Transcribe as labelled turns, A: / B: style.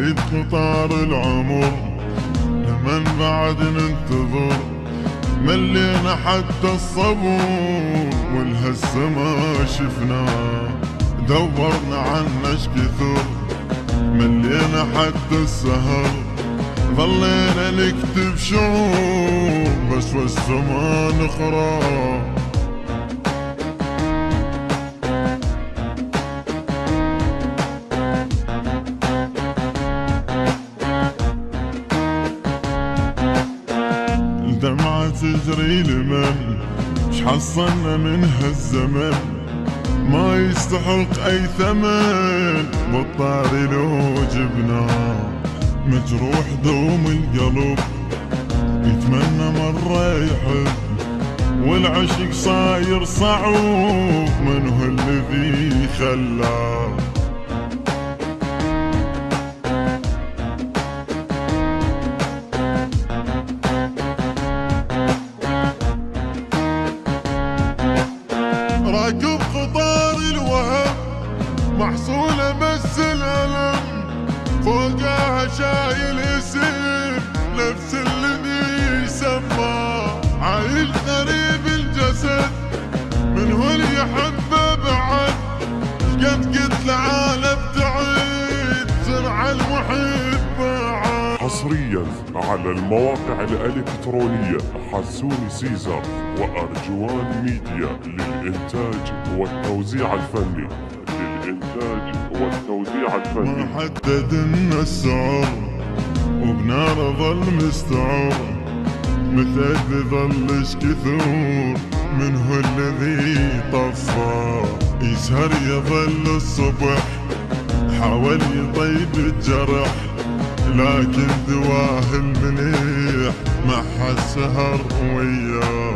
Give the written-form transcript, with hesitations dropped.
A: يزيد قطار العمر لمن بعد ننتظر، ملينا حتى الصبور والهسه ما شفناه، دورنا عنا اش كثر ملينا حتى السهر، ظلينا نكتب شعور بس والسما نقرا. الدمعة تجري لمن مش حصلنا من هالزمن، ما يستحق اي ثمن بالطاري لو جبناه، مجروح دوم القلب يتمنى مرة يحب، والعشق صاير صعوب من هو الذي خلاه. راكب قطار الوهم محصولة بس الألم، فوقها شايل اسم نفس الذي يسمى، عايش غريب الجسد من هو اللي يحبه بعد، شقد قلت لعالم تعيد سرع المحب بعد.
B: حصريا على المواقع الإلكترونية حسوني سيزر وأرجوان ميديا للإنتاج والتوزيع الفني.
A: ما حددنا السعر وبنار ظل مستعر، متى بظلش كثور من هو الذي طفى، يسهر يظل الصبح حاول يطيب الجرح، لكن دواه المليح ما حد سهر وياه.